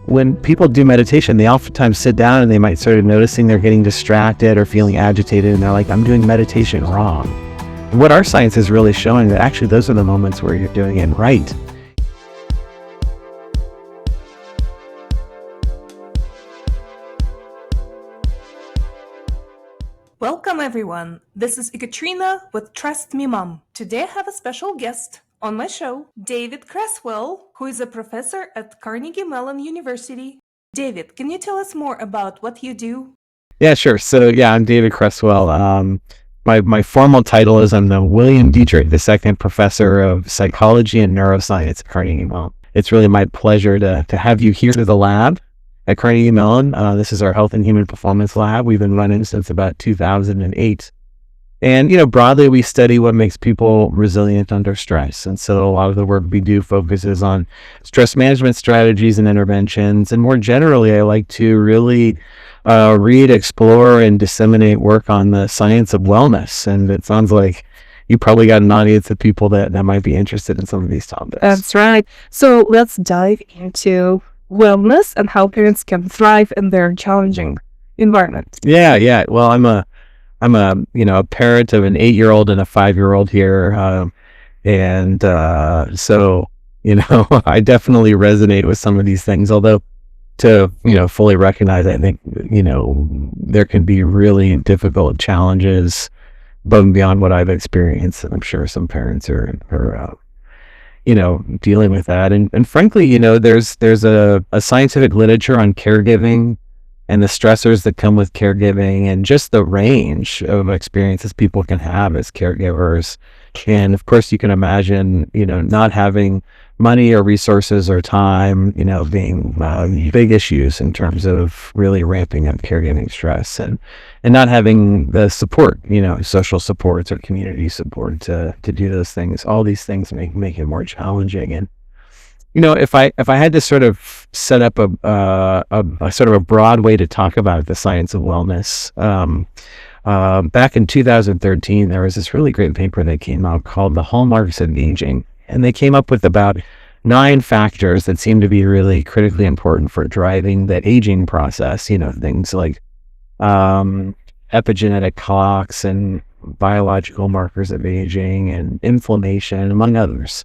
when people do meditation, they oftentimes sit down and they might start noticing they're getting distracted or feeling agitated, and they're like, I'm doing meditation wrong. And what our science is really showing that actually those are the moments where you're doing it right. Welcome everyone, this is Ekaterina with Trust Me Mom. Today I have a special guest on my show, David Creswell, who is a professor at Carnegie Mellon University. David, can you tell us more about what you do? Yeah, sure. So I'm David Creswell. My formal title is I'm the William Dietrich II Professor of Psychology and Neuroscience at Carnegie Mellon. It's really my pleasure to have you here to the lab at Carnegie Mellon. This is our Health and Human Performance Lab. We've been running since about 2008. And, broadly, we study what makes people resilient under stress. And so a lot of the work we do focuses on stress management strategies and interventions. And more generally, I like to really read, explore, and disseminate work on the science of wellness. And it sounds like you probably got an audience of people that might be interested in some of these topics. That's right. So let's dive into wellness and how parents can thrive in their challenging environment. Yeah. Well, I'm a a parent of an 8-year-old and a 5-year-old here, so I definitely resonate with some of these things. Although to fully recognize, I think there can be really difficult challenges above and beyond what I've experienced, and I'm sure some parents are dealing with that. And frankly, there's a scientific literature on caregiving and the stressors that come with caregiving and just the range of experiences people can have as caregivers. And of course, you can imagine, not having money or resources or time, being big issues in terms of really ramping up caregiving stress and not having the support, social supports or community support to do those things. All these things make it more challenging. And if I had to sort of set up a sort of a broad way to talk about the science of wellness, back in 2013, there was this really great paper that came out called The Hallmarks of Aging. And they came up with about 9 factors that seem to be really critically important for driving that aging process, things like epigenetic clocks and biological markers of aging and inflammation, among others.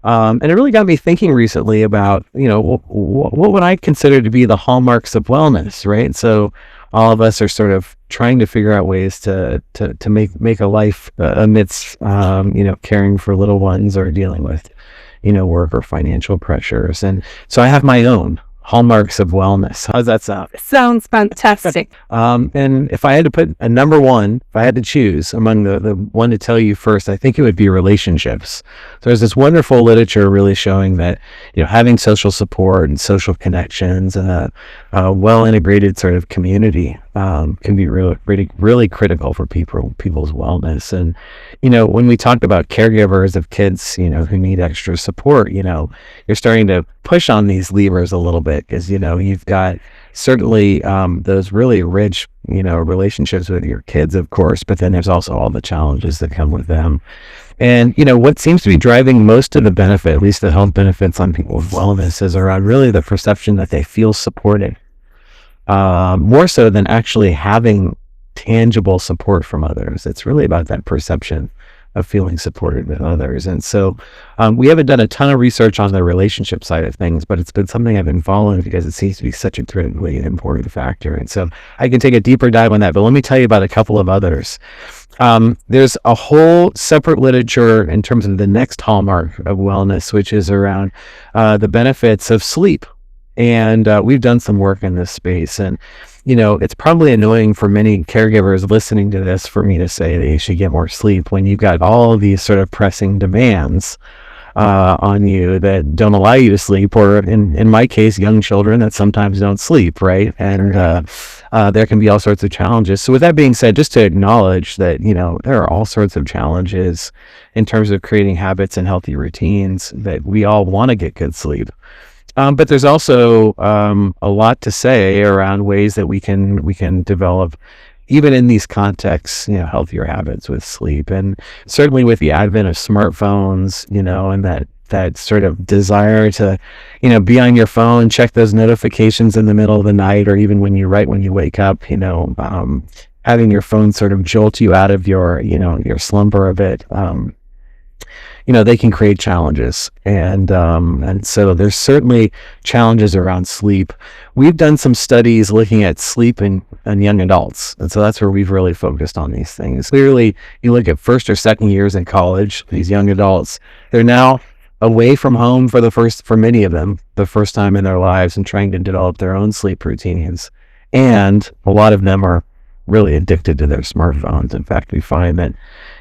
And it really got me thinking recently about, what would I consider to be the hallmarks of wellness, right? So all of us are sort of trying to figure out ways to make a life amidst, caring for little ones or dealing with, work or financial pressures. And so I have my own hallmarks of wellness. How's that sound? Sounds fantastic. And if I had to put a number one, if I had to choose among the one to tell you first, I think it would be relationships. So there's this wonderful literature really showing that, having social support and social connections and a well-integrated sort of community can be really critical for people's wellness. And, when we talk about caregivers of kids, who need extra support, you're starting to push on these levers a little bit because, you've got certainly those really rich, relationships with your kids, of course, but then there's also all the challenges that come with them. And, what seems to be driving most of the benefit, at least the health benefits on people's wellness, is around really the perception that they feel supported, more so than actually having tangible support from others. It's really about that perception of feeling supported with others. And so we haven't done a ton of research on the relationship side of things, but it's been something I've been following because it seems to be such a critically important factor. And so I can take a deeper dive on that, but let me tell you about a couple of others. There's a whole separate literature in terms of the next hallmark of wellness, which is around the benefits of sleep. And we've done some work in this space. And, it's probably annoying for many caregivers listening to this for me to say that you should get more sleep when you've got all of these sort of pressing demands on you that don't allow you to sleep, or in my case, young children that sometimes don't sleep, right? And there can be all sorts of challenges. So with that being said, just to acknowledge that, there are all sorts of challenges in terms of creating habits and healthy routines, that we all want to get good sleep. But there's also a lot to say around ways that we can develop, even in these contexts, healthier habits with sleep. And certainly with the advent of smartphones, and that that sort of desire to, be on your phone, check those notifications in the middle of the night, or even when you wake up, having your phone sort of jolt you out of your slumber a bit. They can create challenges, and so there's certainly challenges around sleep. We've done some studies looking at sleep in young adults, and so that's where we've really focused on these things. Clearly, you look at first or second years in college, these young adults, they're now away from home for many of them, the first time in their lives, and trying to develop their own sleep routines. And a lot of them are really addicted to their smartphones. In fact, we find that,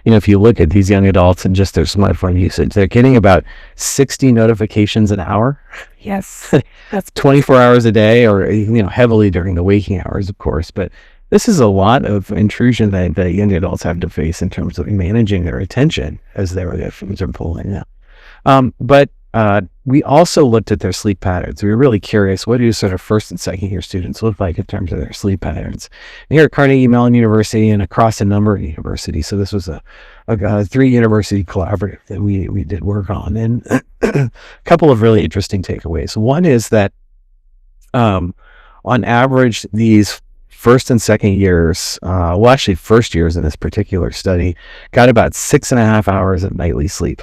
if you look at these young adults and just their smartphone usage, they're getting about 60 notifications an hour. Yes. That's 24 hours a day, or, heavily during the waking hours, of course. But this is a lot of intrusion that young adults have to face in terms of managing their attention as their phones are pulling out. But we also looked at their sleep patterns. We were really curious, what do sort of first and second year students look like in terms of their sleep patterns? And here at Carnegie Mellon University and across a number of universities, so this was a 3-university collaborative that we did work on, and a couple of really interesting takeaways. One is that on average, these first and second years, actually first years in this particular study, got about 6.5 hours of nightly sleep.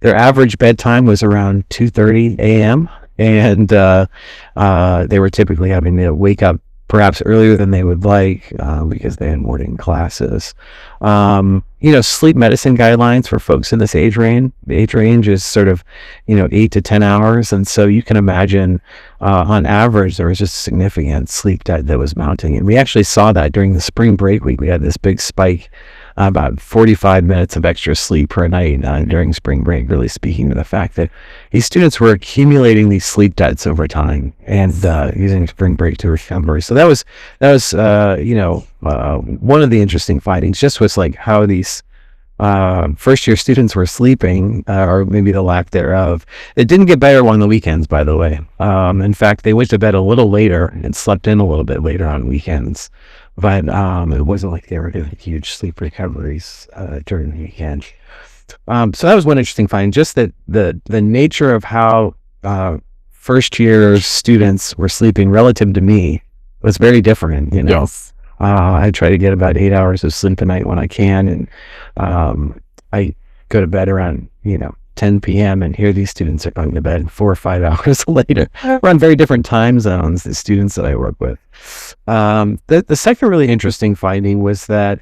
Their average bedtime was around 2:30 a.m. and they were typically having to wake up perhaps earlier than they would like because they had morning classes. Sleep medicine guidelines for folks in this age range. The age range is sort of 8 to 10 hours, and so you can imagine on average there was just significant sleep debt that was mounting, and we actually saw that during the spring break week. We had this big spike, about 45 minutes of extra sleep per night during spring break, really speaking to the fact that these students were accumulating these sleep debts over time and using spring break to recover. So that was one of the interesting findings, just was like how these first year students were sleeping, or maybe the lack thereof. It didn't get better on the weekends, by the way. In fact, they went to bed a little later and slept in a little bit later on weekends. But it wasn't like they were doing huge sleep recoveries during the weekend. So that was one interesting finding, just that the nature of how first year students were sleeping relative to me was very different. Yes. I try to get about 8 hours of sleep a night when I can, and I go to bed around 10 p.m. and here these students are going to bed 4 or 5 hours later. We're on very different time zones, the students that I work with. The second really interesting finding was that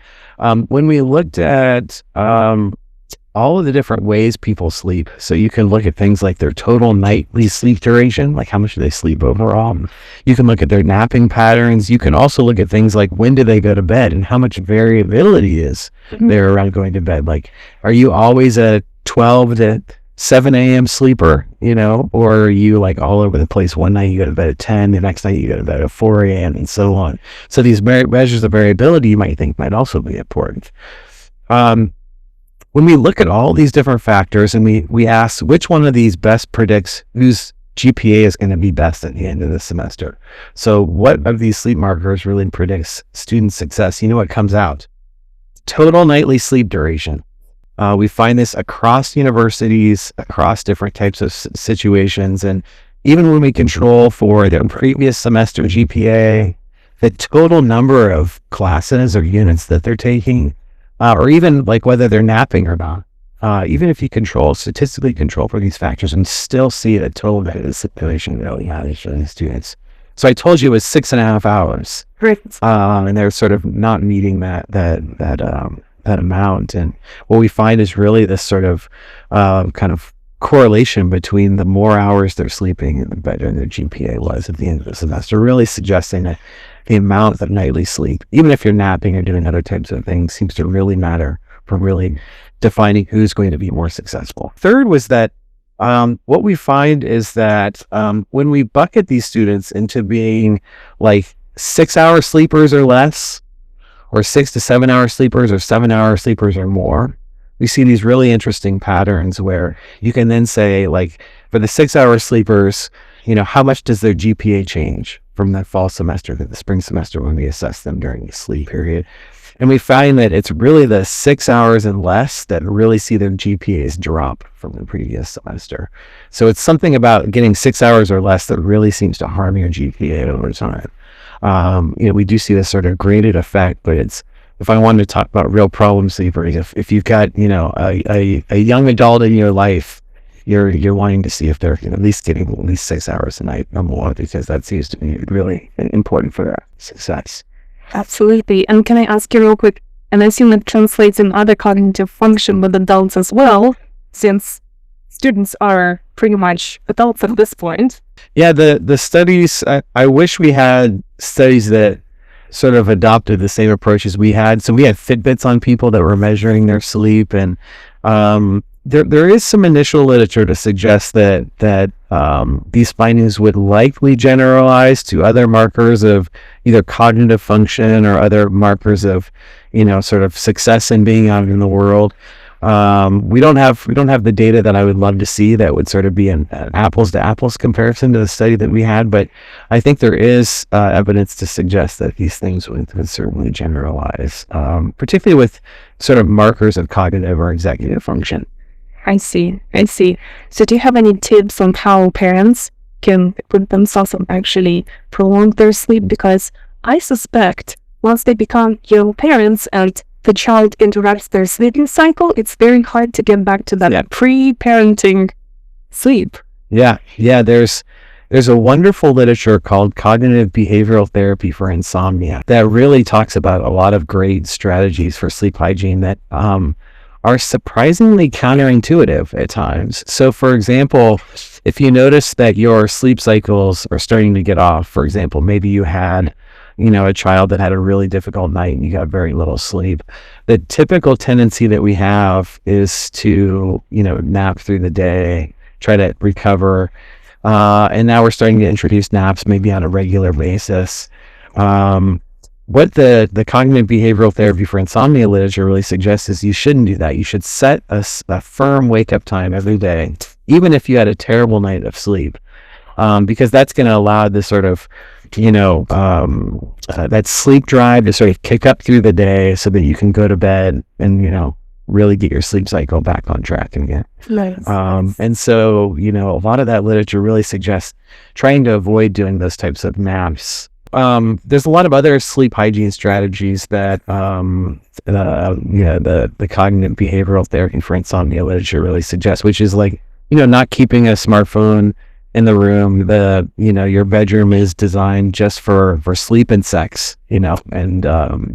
when we looked at all of the different ways people sleep, so you can look at things like their total nightly sleep duration, like how much do they sleep overall. You can look at their napping patterns. You can also look at things like when do they go to bed and how much variability is there around going to bed. Like, are you always a 12 to 7 a.m. sleeper, or are you like all over the place? One night you go to bed at 10, the next night you go to bed at 4 a.m. and so on. So these measures of variability you might think might also be important. When we look at all these different factors and we ask which one of these best predicts whose GPA is going to be best at the end of the semester. So what of these sleep markers really predicts student success? What comes out? Total nightly sleep duration. We find this across universities, across different types of situations. And even when we control for the previous semester GPA, the total number of classes or units that they're taking, or even like whether they're napping or not, even if you statistically control for these factors, and still see the total negative situation really high for the students. So I told you it was 6.5 hours. Right. And they're sort of not meeting that amount. And what we find is really this sort of kind of correlation between the more hours they're sleeping and the better their GPA was at the end of the semester, really suggesting that the amount of nightly sleep, even if you're napping or doing other types of things, seems to really matter for really defining who's going to be more successful. Third was that what we find is that when we bucket these students into being like 6-hour sleepers or less, or 6 to 7 hour sleepers, or 7-hour sleepers or more, we see these really interesting patterns where you can then say, like, for the 6-hour sleepers, how much does their GPA change from that fall semester to the spring semester when we assess them during the sleep period. And we find that it's really the 6 hours and less that really see their GPAs drop from the previous semester. So it's something about getting 6 hours or less that really seems to harm your GPA over time. We do see this sort of graded effect, but if I wanted to talk about real problem sleepers, if you've got, a young adult in your life, you're wanting to see if they're at least getting at least 6 hours a night or more, because that seems to be really important for their success. Absolutely. And can I ask you real quick, and I assume it translates in other cognitive function with adults as well, since students are pretty much adults at this point. Yeah, the studies, I wish we had studies that sort of adopted the same approach as we had. So we had Fitbits on people that were measuring their sleep, and there is some initial literature to suggest that these findings would likely generalize to other markers of either cognitive function or other markers of, sort of success in being out in the world. We don't have the data that I would love to see that would sort of be an apples to apples comparison to the study that we had, but I think there is evidence to suggest that these things would certainly generalize, particularly with sort of markers of cognitive or executive function. I see. So do you have any tips on how parents can put themselves and actually prolong their sleep? Because I suspect once they become young parents and the child interrupts their sleeping cycle, it's very hard to get back to that pre-parenting sleep. Yeah. There's a wonderful literature called Cognitive Behavioral Therapy for Insomnia that really talks about a lot of great strategies for sleep hygiene that are surprisingly counterintuitive at times. So, for example, if you notice that your sleep cycles are starting to get off, for example, maybe you had a child that had a really difficult night and you got very little sleep. The typical tendency that we have is to, nap through the day, try to recover. And now we're starting to introduce naps maybe on a regular basis. What the cognitive behavioral therapy for insomnia literature really suggests is you shouldn't do that. You should set a firm wake-up time every day, even if you had a terrible night of sleep, because that's going to allow this sort of, that sleep drive to sort of kick up through the day so that you can go to bed and, really get your sleep cycle back on track again. Nice. And so, a lot of that literature really suggests trying to avoid doing those types of naps. There's a lot of other sleep hygiene strategies that the cognitive behavioral therapy for insomnia literature really suggests, which is like, not keeping a smartphone in the room. Your bedroom is designed just for sleep and sex, and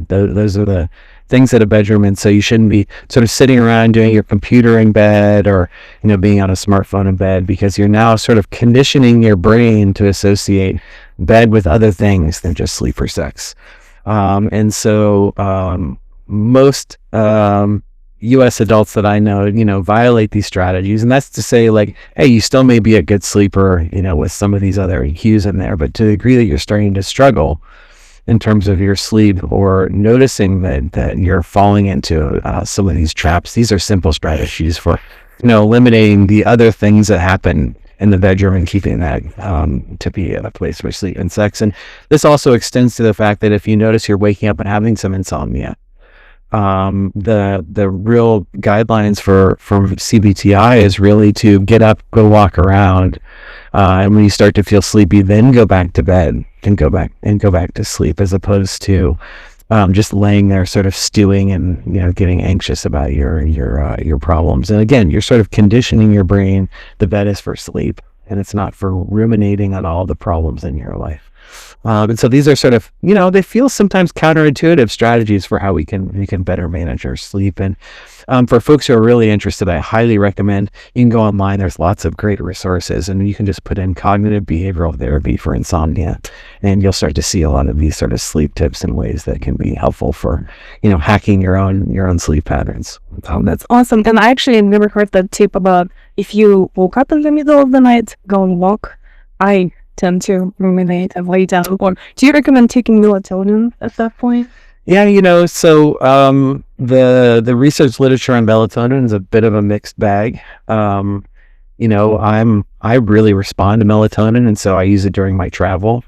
those are the things at a bedroom. And so you shouldn't be sort of sitting around doing your computer in bed or, being on a smartphone in bed, because you're now sort of conditioning your brain to associate bed with other things than just sleep or sex. And so most U.S. adults that I know, violate these strategies. And that's to say, like, hey, you still may be a good sleeper, with some of these other cues in there, but to the degree that you're starting to struggle in terms of your sleep or noticing that you're falling into some of these traps, these are simple strategies for, eliminating the other things that happen in the bedroom and keeping that to be a place for sleep and sex. And this also extends to the fact that if you notice you're waking up and having some insomnia, the real guidelines for CBTI is really to get up, go walk around, and when you start to feel sleepy, then go back to bed and go back to sleep, as opposed to just laying there sort of stewing and getting anxious about your problems. And again, you're sort of conditioning your brain. The bed is for sleep, and it's not for ruminating on all the problems in your life. And so these are sort of, they feel sometimes counterintuitive strategies for how we can better manage our sleep. And for folks who are really interested, I highly recommend you can go online. There's lots of great resources, and you can just put in cognitive behavioral therapy for insomnia, and you'll start to see a lot of these sort of sleep tips and ways that can be helpful for, hacking your own sleep patterns. That's awesome. And I actually never heard that tip about if you woke up in the middle of the night, go and walk. I tend to ruminate and lay down. Or do you recommend taking melatonin at that point? Yeah, so the research literature on melatonin is a bit of a mixed bag. I really respond to melatonin, and so I use it during my travel.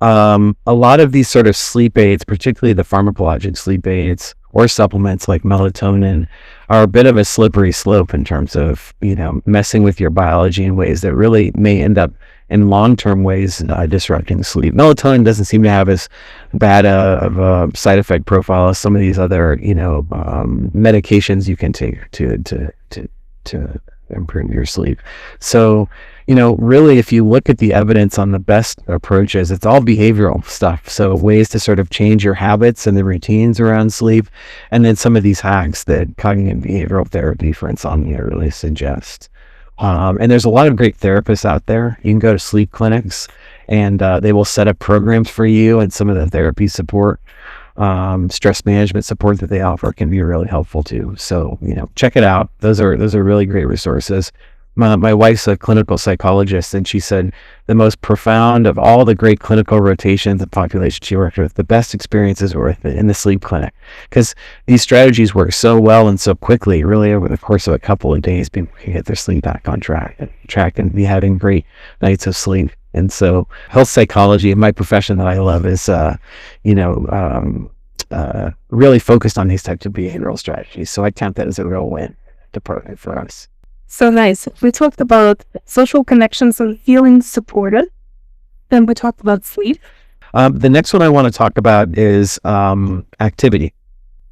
A lot of these sort of sleep aids, particularly the pharmacologic sleep aids or supplements like melatonin, are a bit of a slippery slope in terms of, messing with your biology in ways that really may end up in long-term ways disrupting sleep. Melatonin doesn't seem to have as bad of a side effect profile as some of these other, medications you can take to improve your sleep. So, really, if you look at the evidence on the best approaches, it's all behavioral stuff. So ways to sort of change your habits and the routines around sleep. And then some of these hacks that cognitive behavioral therapy for insomnia really suggest. And there's a lot of great therapists out there. You can go to sleep clinics and they will set up programs for you, and some of the therapy support, stress management support that they offer can be really helpful too. So, check it out. Those are really great resources. My wife's a clinical psychologist, and she said the most profound of all the great clinical rotations and populations she worked with, the best experiences were in the sleep clinic, because these strategies work so well and so quickly. Really, over the course of a couple of days, people can get their sleep back on track and be having great nights of sleep. And so, health psychology, my profession that I love, is really focused on these types of behavioral strategies. So I count that as a real win department for us. So nice. We talked about social connections and feeling supported. Then we talked about sleep. The next one I want to talk about is activity.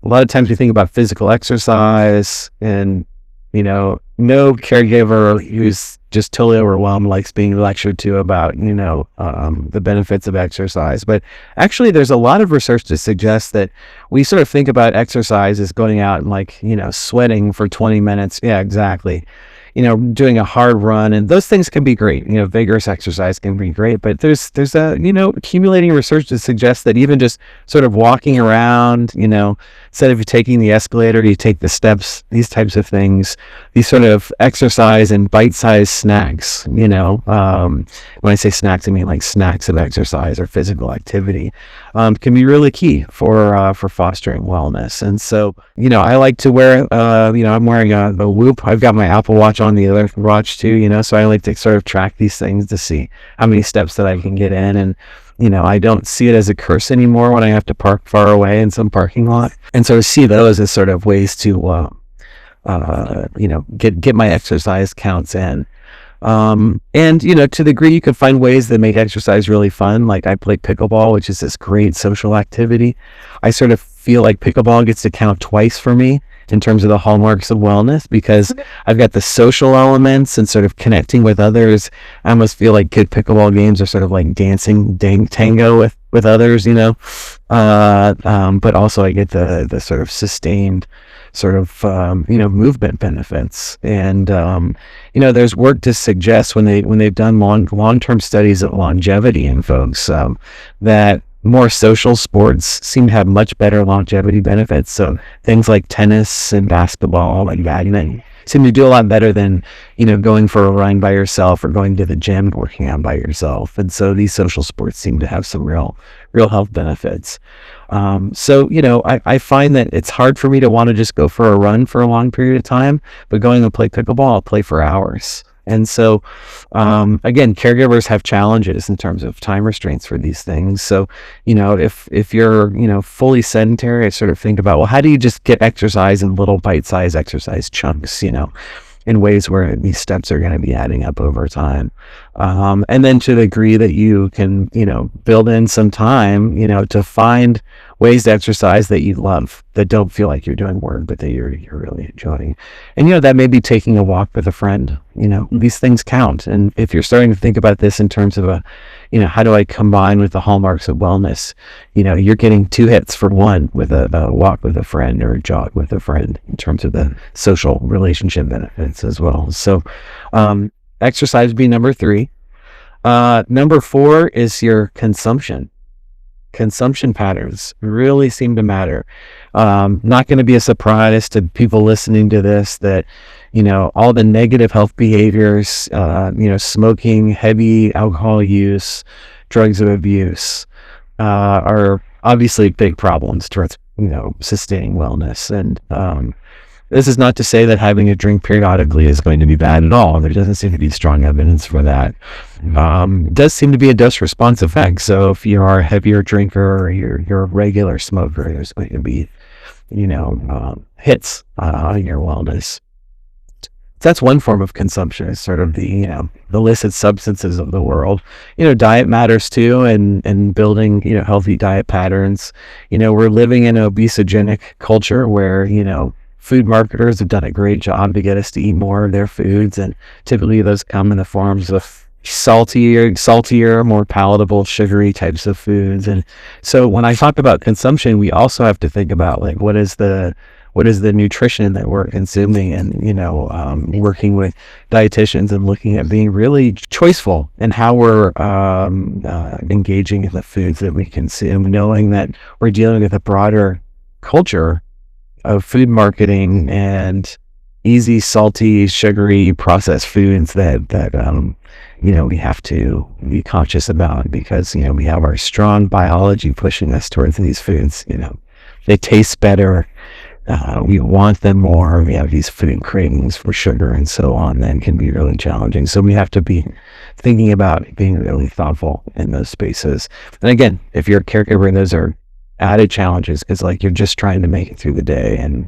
A lot of times we think about physical exercise, and no caregiver who's just totally overwhelmed likes being lectured to about the benefits of exercise. But actually, there's a lot of research to suggest that we sort of think about exercise as going out and sweating for 20 minutes. Yeah, exactly. Doing a hard run, and those things can be great. Vigorous exercise can be great, but there's accumulating research to suggest that even just sort of walking around, instead of you taking the escalator, you take the steps, these types of things, these sort of exercise and bite-sized snacks, when I say snacks, I mean like snacks of exercise or physical activity, can be really key for fostering wellness. And so, I like to wear, I'm wearing a Whoop. I've got my Apple Watch on the other watch too, so I like to sort of track these things to see how many steps that I can get in. And I don't see it as a curse anymore when I have to park far away in some parking lot. And so to see those as sort of ways to get my exercise counts in. And to the degree you can find ways that make exercise really fun. Like I play pickleball, which is this great social activity. I sort of feel like pickleball gets to count twice for me in terms of the hallmarks of wellness, because I've got the social elements and sort of connecting with others. I almost feel like good pickleball games are sort of like dancing tango with others, but also I get the sort of sustained sort of, movement benefits. And, there's work to suggest when they've done long-term studies of longevity in folks, that more social sports seem to have much better longevity benefits. So things like tennis and basketball and badminton seem to do a lot better than, going for a run by yourself or going to the gym and working out by yourself. And so these social sports seem to have some real health benefits. So, I find that it's hard for me to want to just go for a run for a long period of time, but going to play pickleball, I'll play for hours. And so, again, caregivers have challenges in terms of time restraints for these things. So, if you're, fully sedentary, I sort of think about, well, how do you just get exercise in little bite-sized exercise chunks, in ways where these steps are going to be adding up over time. And then to the degree that you can, build in some time, to find ways to exercise that you love, that don't feel like you're doing work, but that you're really enjoying. And, that may be taking a walk with a friend. These things count. And if you're starting to think about this in terms of how do I combine with the hallmarks of wellness, you're getting 2 hits for one with a walk with a friend or a jog with a friend in terms of the social relationship benefits as well. So, exercise would be number 3. Number 4 is your consumption. Consumption patterns really seem to matter. Not going to be a surprise to people listening to this that, all the negative health behaviors, smoking, heavy alcohol use, drugs of abuse, are obviously big problems towards, sustaining wellness. And This is not to say that having a drink periodically is going to be bad at all. There doesn't seem to be strong evidence for that. It does seem to be a dose response effect. So if you are a heavier drinker or you're a regular smoker, there's going to be, hits on your wellness. So that's one form of consumption, is sort of the illicit substances of the world. Diet matters too, and building healthy diet patterns. We're living in an obesogenic culture where food marketers have done a great job to get us to eat more of their foods, and typically those come in the forms of saltier, more palatable, sugary types of foods. And so when I talk about consumption, we also have to think about like what is the nutrition that we're consuming, and working with dietitians and looking at being really choiceful in how we're engaging in the foods that we consume, knowing that we're dealing with a broader culture of food marketing and easy, salty, sugary, processed foods that we have to be conscious about, because we have our strong biology pushing us towards these foods. They taste better. We want them more. We have these food cravings for sugar and so on, that can be really challenging. So we have to be thinking about being really thoughtful in those spaces. And again, if you're a caregiver, those are added challenges, because like you're just trying to make it through the day, and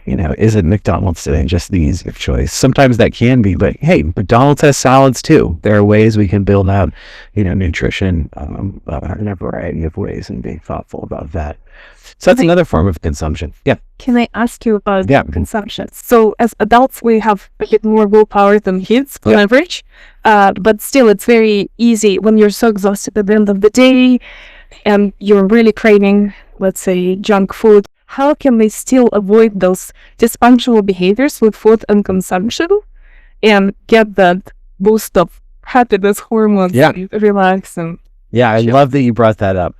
is it McDonald's today just the easier choice? Sometimes that can be, but hey, McDonald's has salads too. There are ways we can build out nutrition in a variety of ways, and being thoughtful about that. So that's another form of consumption. Yeah. Can I ask you about consumption? So as adults, we have a bit more willpower than kids on average, but still it's very easy when you're so exhausted at the end of the day and you're really craving, let's say, junk food. How can we still avoid those dysfunctional behaviors with food and consumption and get that boost of happiness hormones and relax? And I love that you brought that up.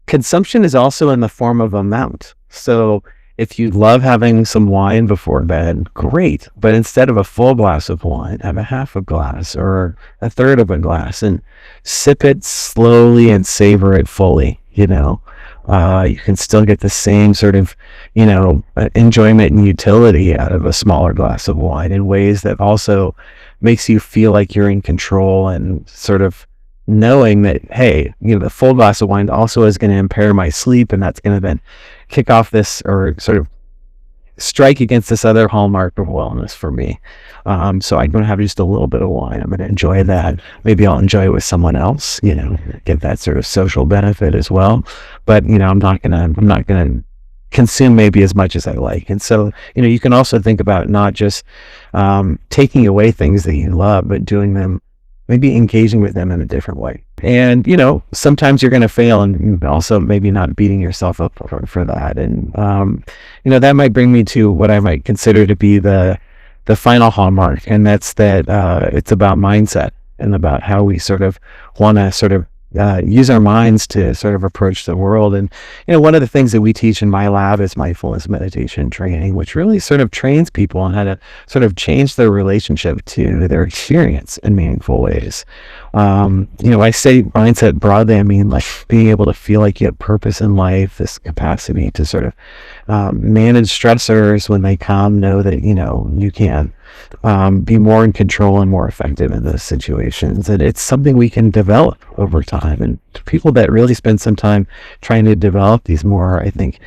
Consumption is also in the form of amount. So if you love having some wine before bed, great. But instead of a full glass of wine, have a half a glass or a third of a glass, and sip it slowly and savor it fully. You can still get the same sort of, enjoyment and utility out of a smaller glass of wine in ways that also makes you feel like you're in control, and sort of knowing that, hey, the full glass of wine also is going to impair my sleep, and that's going to then kick off this, or sort of strike against this other hallmark of wellness for me. So I'm going to have just a little bit of wine. I'm going to enjoy that. Maybe I'll enjoy it with someone else, get that sort of social benefit as well. But, I'm not going to consume maybe as much as I like. And so, you can also think about not just taking away things that you love, but doing them, maybe engaging with them in a different way. And, sometimes you're going to fail, and also maybe not beating yourself up for that. And, that might bring me to what I might consider to be the final hallmark. And that's that it's about mindset, and about how we sort of want to sort of use our minds to sort of approach the world. And, one of the things that we teach in my lab is mindfulness meditation training, which really sort of trains people on how to sort of change their relationship to their experience in meaningful ways. I say mindset broadly, I mean like being able to feel like you have purpose in life, this capacity to sort of manage stressors when they come, know that, you can be more in control and more effective in those situations. And it's something we can develop over time. And people that really spend some time trying to develop these more, I think,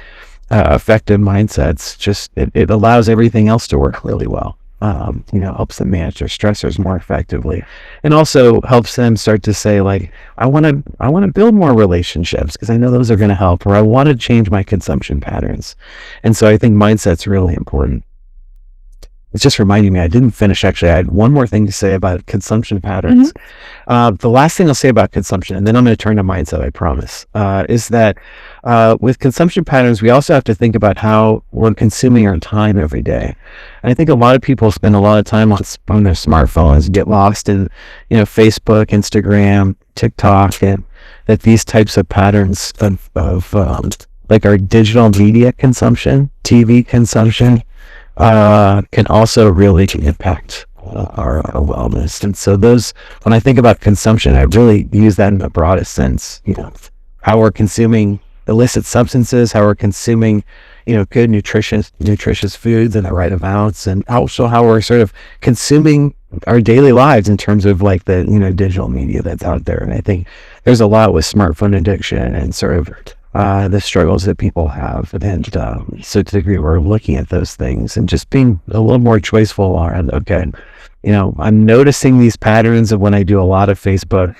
effective mindsets, just it allows everything else to work really well. Helps them manage their stressors more effectively, and also helps them start to say, like, I want to build more relationships, because I know those are going to help, or I want to change my consumption patterns. And so I think mindset's really important. It's just reminding me, I didn't finish, actually. I had one more thing to say about consumption patterns. The last thing I'll say about consumption, and then I'm going to turn to mindset, I promise, is that with consumption patterns, we also have to think about how we're consuming our time every day. And I think a lot of people spend a lot of time on their smartphones, get lost in, Facebook, Instagram, TikTok, and that these types of patterns of like our digital media consumption, TV consumption, can also really impact our wellness. And so when I think about consumption, I really use that in the broadest sense, how we're consuming illicit substances, how we're consuming, good nutritious foods and the right amounts, and also how we're sort of consuming our daily lives in terms of like the, digital media that's out there. And I think there's a lot with smartphone addiction and sort of the struggles that people have. And so to the degree we're looking at those things and just being a little more choiceful on, okay, I'm noticing these patterns of when I do a lot of Facebook,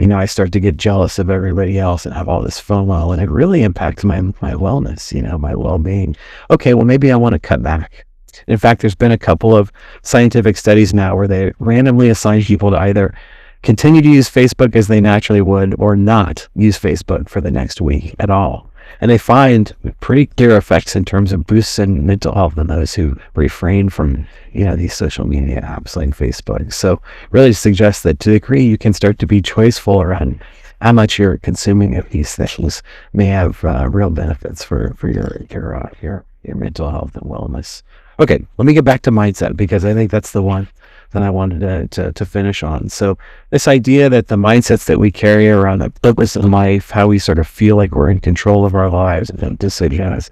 I start to get jealous of everybody else and have all this FOMO, and it really impacts my wellness, my well-being. Okay, well, maybe I want to cut back. In fact, there's been a couple of scientific studies now where they randomly assign people to either continue to use Facebook as they naturally would or not use Facebook for the next week at all. And they find pretty clear effects in terms of boosts in mental health in those who refrain from, these social media apps like Facebook. So really suggests that to the degree you can start to be choiceful around how much you're consuming of these things may have real benefits for your mental health and wellness. Okay, let me get back to mindset, because I think that's the one that I wanted to finish on. So this idea that the mindsets that we carry around, the purpose in life, how we sort of feel like we're in control of our lives and don't decisions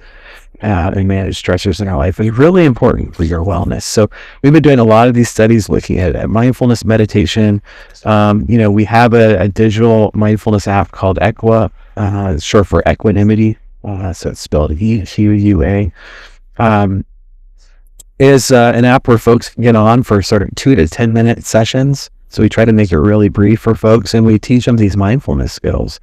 and manage stressors in our life is really important for your wellness. So we've been doing a lot of these studies looking at mindfulness meditation. We have a digital mindfulness app called Equa, short for equanimity. So it's spelled EQUA. Is an app where folks can get on for sort of 2 to 10 minute sessions. So we try to make it really brief for folks, and we teach them these mindfulness skills,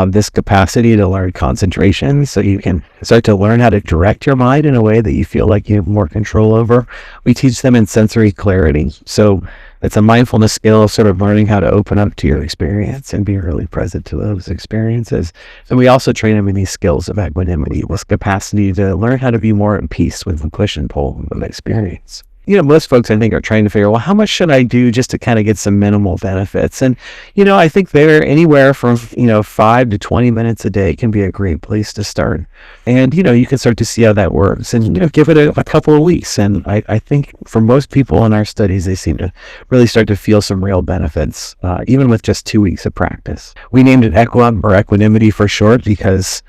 this capacity to learn concentration, so you can start to learn how to direct your mind in a way that you feel like you have more control over. We teach them in sensory clarity. So it's a mindfulness skill, sort of learning how to open up to your experience and be really present to those experiences. And we also train them in these skills of equanimity, this capacity to learn how to be more at peace with the push and pull of experience. Most folks, I think, are trying to figure, well, how much should I do just to kind of get some minimal benefits? And, I think they're anywhere from, 5 to 20 minutes a day can be a great place to start. And, you can start to see how that works and, give it a couple of weeks. And I think for most people in our studies, they seem to really start to feel some real benefits, even with just 2 weeks of practice. We named it Equa, or equanimity for short, because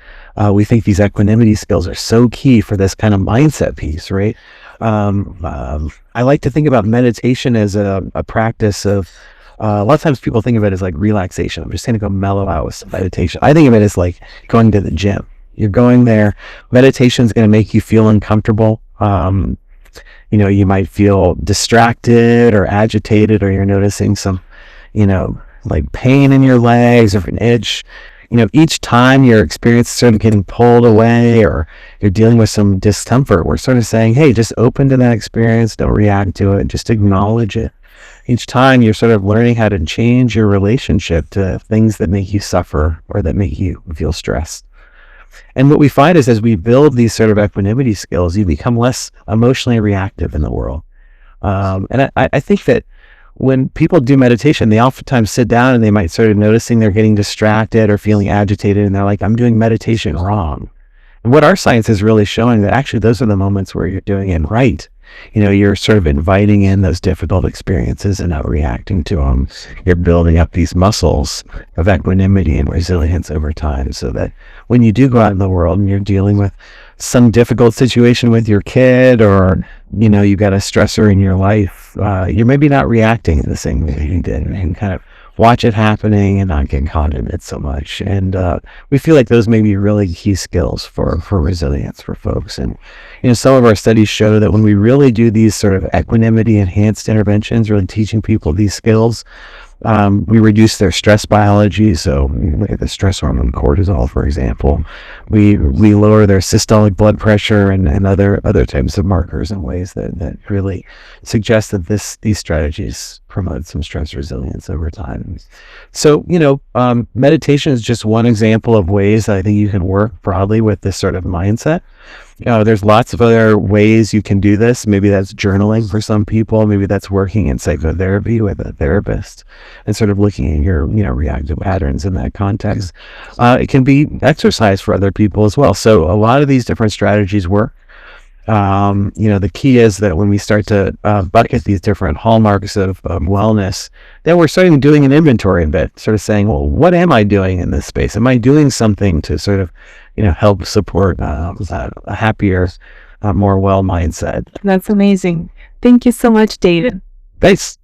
we think these equanimity skills are so key for this kind of mindset piece, right? I like to think about meditation as a practice of, a lot of times people think of it as like relaxation. I'm just going to go mellow out with some meditation. I think of it as like going to the gym. You're going there. Meditation is going to make you feel uncomfortable. You might feel distracted or agitated, or you're noticing some, like pain in your legs or an itch. Each time your experience is sort of getting pulled away or you're dealing with some discomfort, we're sort of saying, hey, just open to that experience. Don't react to it. Just acknowledge it. Each time you're sort of learning how to change your relationship to things that make you suffer or that make you feel stressed. And what we find is as we build these sort of equanimity skills, you become less emotionally reactive in the world. And I think that when people do meditation, they oftentimes sit down and they might start noticing they're getting distracted or feeling agitated, and they're like, I'm doing meditation wrong. And what our science is really showing that actually those are the moments where you're doing it right. You're sort of inviting in those difficult experiences and not reacting to them. You're building up these muscles of equanimity and resilience over time, so that when you do go out in the world and you're dealing with some difficult situation with your kid, or you've got a stressor in your life, you're maybe not reacting in the same way you did, and kind of watch it happening and not get caught in it so much. And we feel like those may be really key skills for resilience for folks. And some of our studies show that when we really do these sort of equanimity enhanced interventions, really teaching people these skills, we reduce their stress biology. So the stress hormone cortisol, for example, we lower their systolic blood pressure and other types of markers in ways that really suggest that these strategies promote some stress resilience over time. So, meditation is just one example of ways that I think you can work broadly with this sort of mindset. There's lots of other ways you can do this. Maybe that's journaling for some people. Maybe that's working in psychotherapy with a therapist and sort of looking at your, reactive patterns in that context. It can be exercise for other people as well. So a lot of these different strategies work. The key is that when we start to bucket these different hallmarks of wellness, then we're starting doing an inventory a bit, sort of saying, well, what am I doing in this space? Am I doing something to sort of help support a happier, more well mindset. That's amazing. Thank you so much, David. Thanks.